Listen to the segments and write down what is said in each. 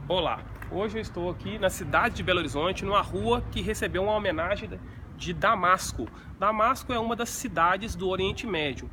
Olá, hoje eu estou aqui na cidade de Belo Horizonte, numa rua que recebeu uma homenagem de Damasco. Damasco é uma das cidades do Oriente Médio.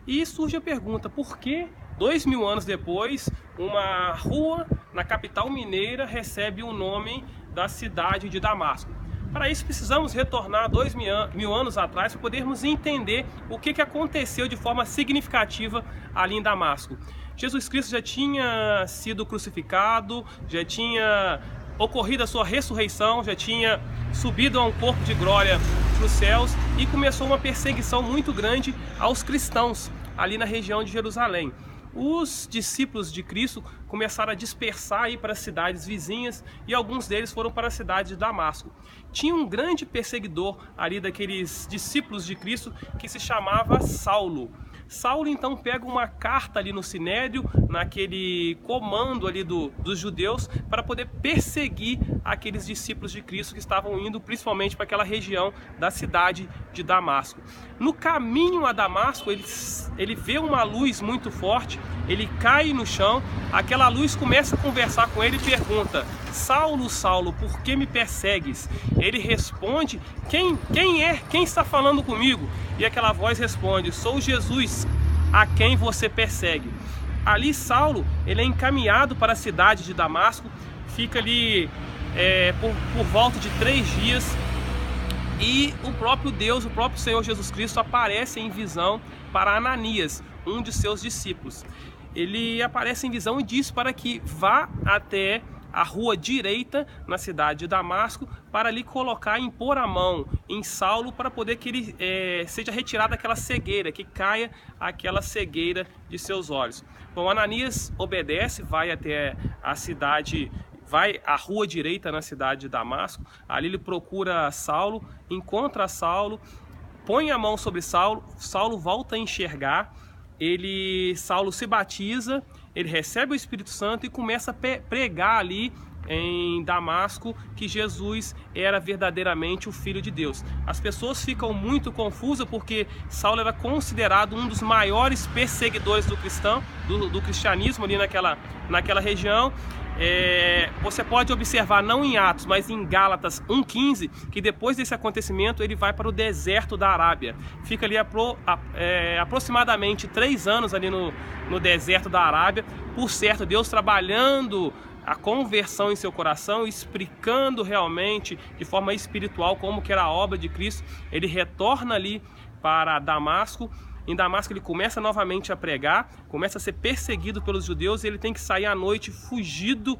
E surge a pergunta, por que 2000 anos depois, uma rua na capital mineira recebe o nome da cidade de Damasco? Para isso precisamos retornar 2000 anos atrás para podermos entender o que aconteceu de forma significativa ali em Damasco. Jesus Cristo já tinha sido crucificado, já tinha ocorrido a sua ressurreição, já tinha subido a um corpo de glória para os céus e começou uma perseguição muito grande aos cristãos ali na região de Jerusalém. Os discípulos de Cristo começaram a dispersar aí para as cidades vizinhas e alguns deles foram para a cidade de Damasco. Tinha um grande perseguidor ali daqueles discípulos de Cristo que se chamava Saulo. Saulo então pega uma carta ali no Sinédrio, naquele comando ali dos judeus, para poder perseguir aqueles discípulos de Cristo que estavam indo principalmente para aquela região da cidade de Damasco. No caminho a Damasco, ele vê uma luz muito forte, ele cai no chão, aquela luz começa a conversar com ele e pergunta: Saulo, Saulo, por que me persegues? Ele responde: quem está falando comigo? E aquela voz responde: sou Jesus, a quem você persegue. Ali Saulo, ele é encaminhado para a cidade de Damasco, fica ali por volta de 3 dias, e o próprio Deus, o próprio Senhor Jesus Cristo aparece em visão para Ananias, um de seus discípulos. Ele aparece em visão e diz para que vá até a rua direita na cidade de Damasco para ali colocar, impor a mão em Saulo para poder que ele seja retirado daquela cegueira, que caia aquela cegueira de seus olhos. Bom, Ananias obedece, vai até a cidade, vai à rua direita na cidade de Damasco, ali ele procura Saulo, encontra Saulo, põe a mão sobre Saulo, Saulo volta a enxergar, Saulo se batiza, ele recebe o Espírito Santo e começa a pregar ali em Damasco que Jesus era verdadeiramente o Filho de Deus. As pessoas ficam muito confusas porque Saulo era considerado um dos maiores perseguidores do cristianismo ali naquela região. Você pode observar, não em Atos, mas em Gálatas 1,15, que depois desse acontecimento ele vai para o deserto da Arábia. Fica ali aproximadamente 3 anos ali no deserto da Arábia. Por certo, Deus trabalhando a conversão em seu coração, explicando realmente de forma espiritual como que era a obra de Cristo. Ele retorna ali para Damasco. Em Damasco ele começa novamente a pregar, começa a ser perseguido pelos judeus e ele tem que sair à noite fugido,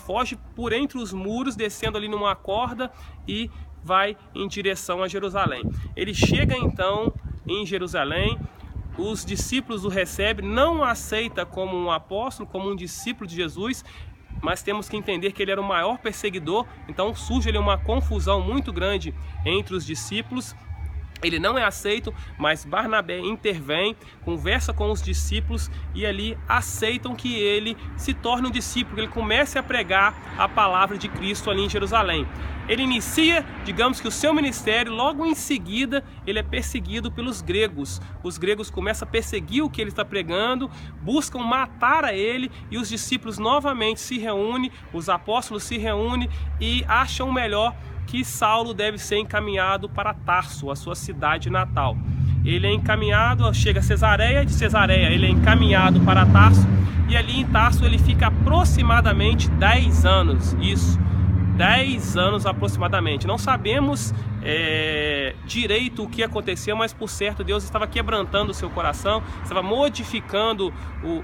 foge por entre os muros, descendo ali numa corda e vai em direção a Jerusalém. Ele chega então em Jerusalém, os discípulos o recebem, não o aceita como um apóstolo, como um discípulo de Jesus, mas temos que entender que ele era o maior perseguidor, então surge ali uma confusão muito grande entre os discípulos. Ele não é aceito, mas Barnabé intervém, conversa com os discípulos e ali aceitam que ele se torne um discípulo, que ele comece a pregar a palavra de Cristo ali em Jerusalém. Ele inicia, digamos que o seu ministério, logo em seguida ele é perseguido pelos gregos. Os gregos começam a perseguir o que ele está pregando, buscam matar a ele e os discípulos novamente se reúnem, os apóstolos se reúnem e acham melhor que Saulo deve ser encaminhado para Tarso, a sua cidade natal. Ele é encaminhado, chega a Cesareia, de Cesareia ele é encaminhado para Tarso, e ali em Tarso ele fica aproximadamente 10 anos, 10 anos aproximadamente. Não sabemos direito o que aconteceu, mas por certo Deus estava quebrantando o seu coração, estava modificando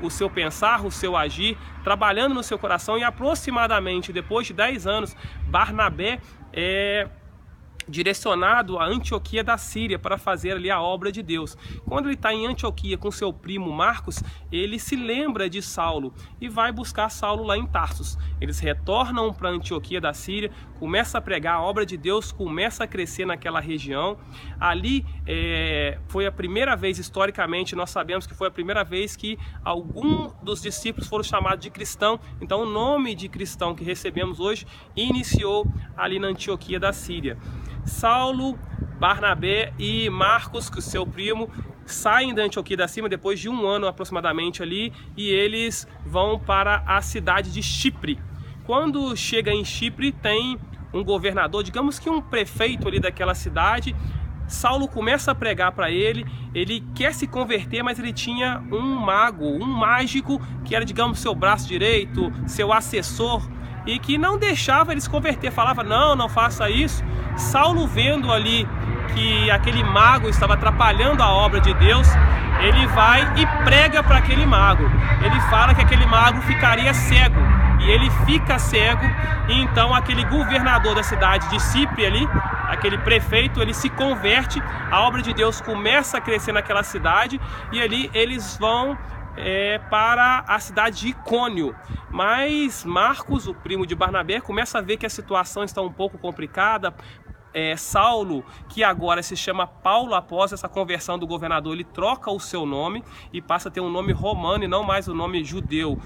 o seu pensar, o seu agir, trabalhando no seu coração, e aproximadamente depois de 10 anos, Barnabé é direcionado a Antioquia da Síria para fazer ali a obra de Deus. Quando ele está em Antioquia com seu primo Marcos, ele se lembra de Saulo e vai buscar Saulo lá em Tarsos. Eles retornam para Antioquia da Síria, começa a pregar a obra de Deus, começa a crescer naquela região. Ali foi a primeira vez, historicamente, nós sabemos que foi a primeira vez que algum dos discípulos foram chamados de cristão. Então o nome de cristão que recebemos hoje iniciou ali na Antioquia da Síria. Saulo, Barnabé e Marcos, que é o seu primo, saem da Antioquia da Síria depois de 1 ano aproximadamente ali, e eles vão para a cidade de Chipre. Quando chega em Chipre, tem um governador, digamos que um prefeito ali daquela cidade. Saulo começa a pregar para ele quer se converter, mas ele tinha um mago, um mágico, que era, digamos, seu braço direito, seu assessor, e que não deixava ele se converter, falava, não faça isso. Saulo, vendo ali que aquele mago estava atrapalhando a obra de Deus, ele vai e prega para aquele mago. Ele fala que aquele mago ficaria cego, e ele fica cego, e então aquele governador da cidade de Chipre ali, aquele prefeito, ele se converte, a obra de Deus começa a crescer naquela cidade, e ali eles vão para a cidade de Icônio. Mas Marcos, o primo de Barnabé, começa a ver que a situação está um pouco complicada. Saulo, que agora se chama Paulo, após essa conversão do governador, ele troca o seu nome e passa a ter um nome romano e não mais o nome judeu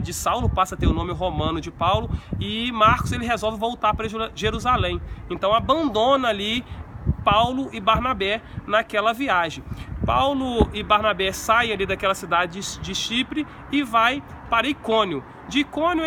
de Saulo, passa a ter o nome romano de Paulo. E Marcos, ele resolve voltar para Jerusalém, então abandona ali Paulo e Barnabé naquela viagem. Paulo e Barnabé saem ali daquela cidade de Chipre e vai para Icônio. De Icônio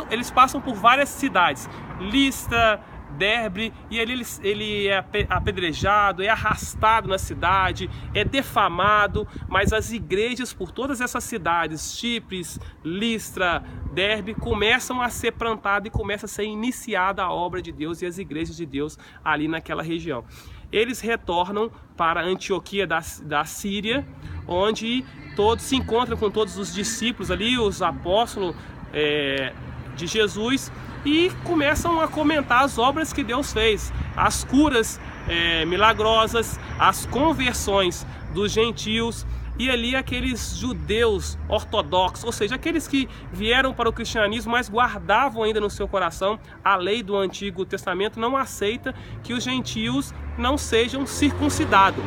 eles passam por várias cidades, Listra, Derbe, e ele é apedrejado, é arrastado na cidade, é defamado, mas as igrejas por todas essas cidades, Chipre, Listra, Derbe, começam a ser plantadas e começa a ser iniciada a obra de Deus e as igrejas de Deus ali naquela região. Eles retornam para Antioquia da Síria, onde todos se encontram com todos os discípulos ali, os apóstolos de Jesus, e começam a comentar as obras que Deus fez, as curas milagrosas, as conversões dos gentios, e ali aqueles judeus ortodoxos, ou seja, aqueles que vieram para o cristianismo, mas guardavam ainda no seu coração a lei do Antigo Testamento, não aceita que os gentios não sejam circuncidados.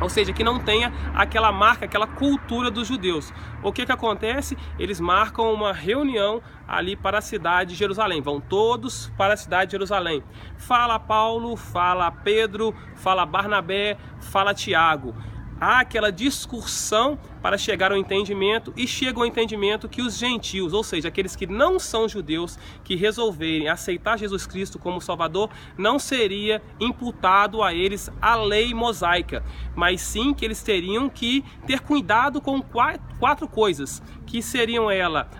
Ou seja, que não tenha aquela marca, aquela cultura dos judeus. O que acontece? Eles marcam uma reunião ali para a cidade de Jerusalém. Vão todos para a cidade de Jerusalém. Fala Paulo, fala Pedro, fala Barnabé, fala Tiago. Há aquela discussão para chegar ao entendimento, e chega ao entendimento que os gentios, ou seja, aqueles que não são judeus, que resolverem aceitar Jesus Cristo como Salvador, não seria imputado a eles a lei mosaica, mas sim que eles teriam que ter cuidado com quatro coisas, que seriam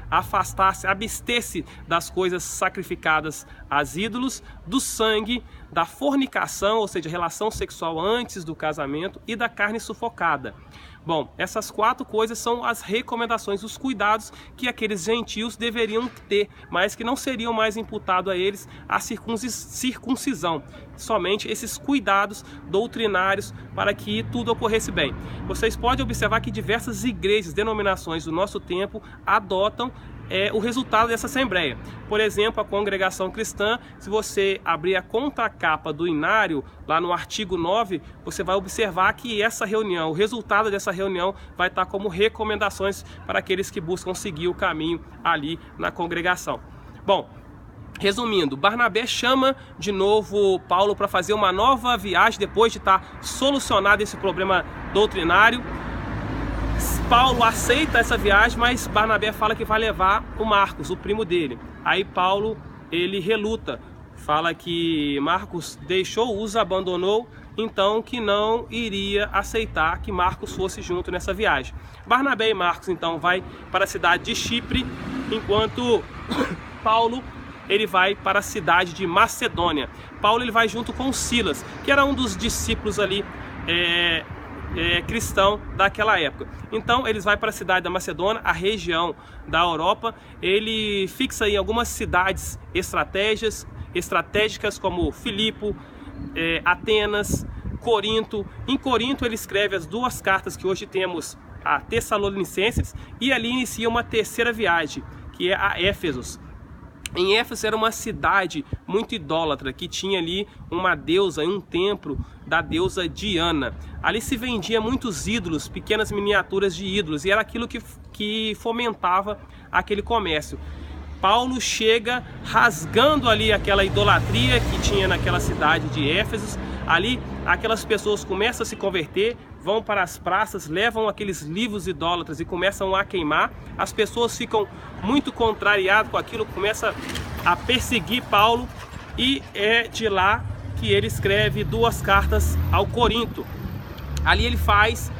afastar-se, abster-se das coisas sacrificadas aos ídolos, do sangue, da fornicação, ou seja, relação sexual antes do casamento, e da carne sufocada. Bom, essas quatro coisas são as recomendações, os cuidados que aqueles gentios deveriam ter, mas que não seriam mais imputados a eles a circuncisão. Somente esses cuidados doutrinários para que tudo ocorresse bem. Vocês podem observar que diversas igrejas, denominações do nosso tempo adotam o resultado dessa assembleia. Por exemplo, a Congregação Cristã, se você abrir a contracapa do Inário, lá no artigo 9, você vai observar que essa reunião, o resultado dessa reunião vai estar como recomendações para aqueles que buscam seguir o caminho ali na congregação. Bom, resumindo, Barnabé chama de novo Paulo para fazer uma nova viagem depois de estar solucionado esse problema doutrinário. Paulo aceita essa viagem, mas Barnabé fala que vai levar o Marcos, o primo dele. Aí Paulo, ele reluta, fala que Marcos os abandonou, então que não iria aceitar que Marcos fosse junto nessa viagem. Barnabé e Marcos então vai para a cidade de Chipre, enquanto Paulo ele vai para a cidade de Macedônia. Paulo ele vai junto com Silas, que era um dos discípulos ali cristão daquela época. Então eles vão para a cidade da Macedônia, a região da Europa. Ele fixa em algumas cidades estratégicas como Filipe, Atenas, Corinto. Em Corinto ele escreve as duas cartas que hoje temos, a Tessalonicenses, e ali inicia uma terceira viagem, que é a Éfeso. Em Éfeso era uma cidade muito idólatra, que tinha ali uma deusa, um templo da deusa Diana. Ali se vendia muitos ídolos, pequenas miniaturas de ídolos, e era aquilo que fomentava aquele comércio. Paulo chega rasgando ali aquela idolatria que tinha naquela cidade de Éfeso. Ali aquelas pessoas começam a se converter, vão para as praças, levam aqueles livros idólatras e começam a queimar. As pessoas ficam muito contrariadas com aquilo, começam a a perseguir Paulo, e é de lá que ele escreve 2 cartas ao Corinto. Ali ele faz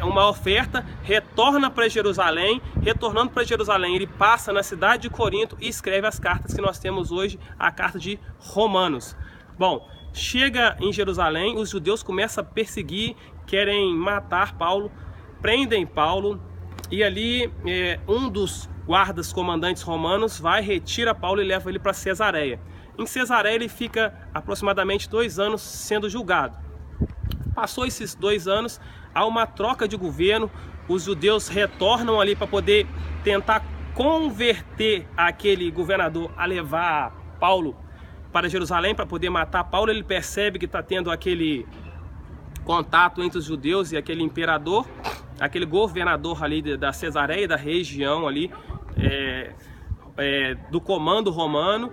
uma oferta, retorna para Jerusalém. Retornando para Jerusalém, ele passa na cidade de Corinto e escreve as cartas que nós temos hoje, a carta de Romanos. Bom, chega em Jerusalém, os judeus começam a perseguir, querem matar Paulo, prendem Paulo, e ali um dos guardas comandantes romanos vai, retira Paulo e leva ele para Cesareia. Em Cesareia ele fica aproximadamente 2 anos sendo julgado. Passou esses 2 anos, há uma troca de governo, os judeus retornam ali para poder tentar converter aquele governador a levar Paulo para Jerusalém para poder matar Paulo. Ele percebe que está tendo aquele contato entre os judeus e aquele imperador, aquele governador ali da Cesareia, da região ali, do comando romano.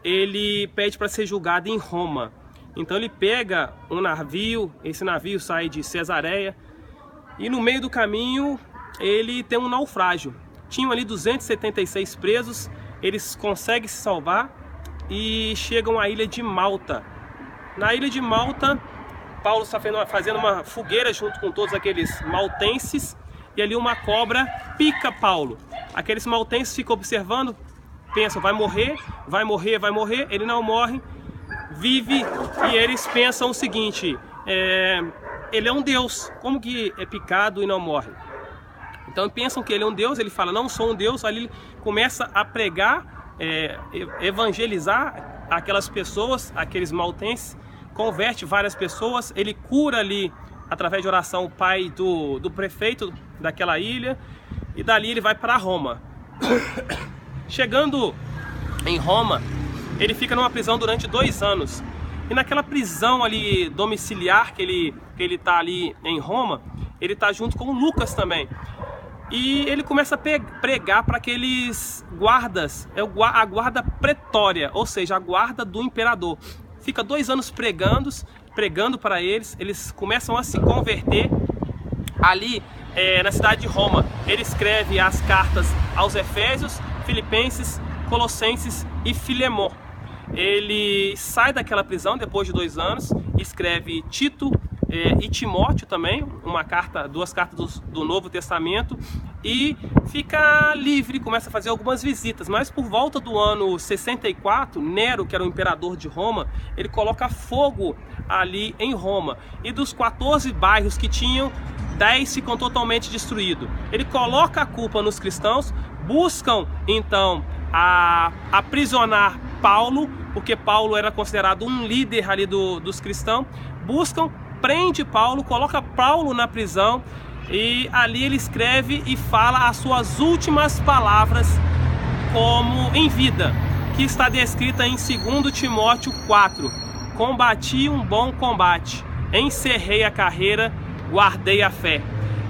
Ele pede para ser julgado em Roma. Então ele pega um navio, esse navio sai de Cesareia, e no meio do caminho ele tem um naufrágio. Tinham ali 276 presos, eles conseguem se salvar e chegam à ilha de Malta. Na ilha de Malta, Paulo está fazendo uma fogueira junto com todos aqueles maltenses, e ali uma cobra pica Paulo. Aqueles maltenses ficam observando, pensam, vai morrer, vai morrer, vai morrer. Ele não morre, vive, e eles pensam o seguinte, ele é um deus, como que é picado e não morre? Então pensam que ele é um deus, ele fala, não sou um deus. Ali ele começa a pregar, evangelizar aquelas pessoas, aqueles maltenses, converte várias pessoas, ele cura ali, através de oração, o pai do prefeito daquela ilha, e dali ele vai para Roma. Chegando em Roma, ele fica numa prisão durante 2 anos. E naquela prisão ali domiciliar que ele está ali em Roma, ele está junto com o Lucas também. E ele começa a pregar para aqueles guardas, a guarda pretória, ou seja, a guarda do imperador. Fica 2 anos pregando para eles, eles começam a se converter. Ali na cidade de Roma, ele escreve as cartas aos Efésios, Filipenses, Colossenses e Filemon. Ele sai daquela prisão depois de 2 anos, escreve Tito e Timóteo também, 2 cartas do Novo Testamento, e fica livre, começa a fazer algumas visitas. Mas por volta do ano 64, Nero, que era o imperador de Roma, ele coloca fogo ali em Roma, e dos 14 bairros que tinham, 10 ficam totalmente destruídos. Ele coloca a culpa nos cristãos, buscam então aprisionar Paulo, porque Paulo era considerado um líder ali dos cristãos. Prende Paulo, coloca Paulo na prisão, e ali ele escreve e fala as suas últimas palavras como em vida, que está descrita em 2 Timóteo 4. Combati um bom combate, encerrei a carreira, guardei a fé.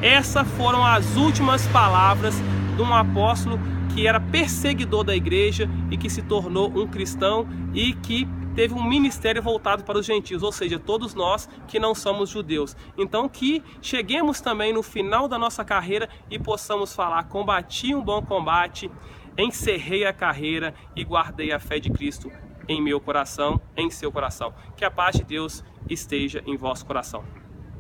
Essas foram as últimas palavras de um apóstolo que era perseguidor da igreja e que se tornou um cristão e que teve um ministério voltado para os gentios, ou seja, todos nós que não somos judeus. Então que cheguemos também no final da nossa carreira e possamos falar, combati um bom combate, encerrei a carreira e guardei a fé de Cristo em meu coração, em seu coração. Que a paz de Deus esteja em vosso coração.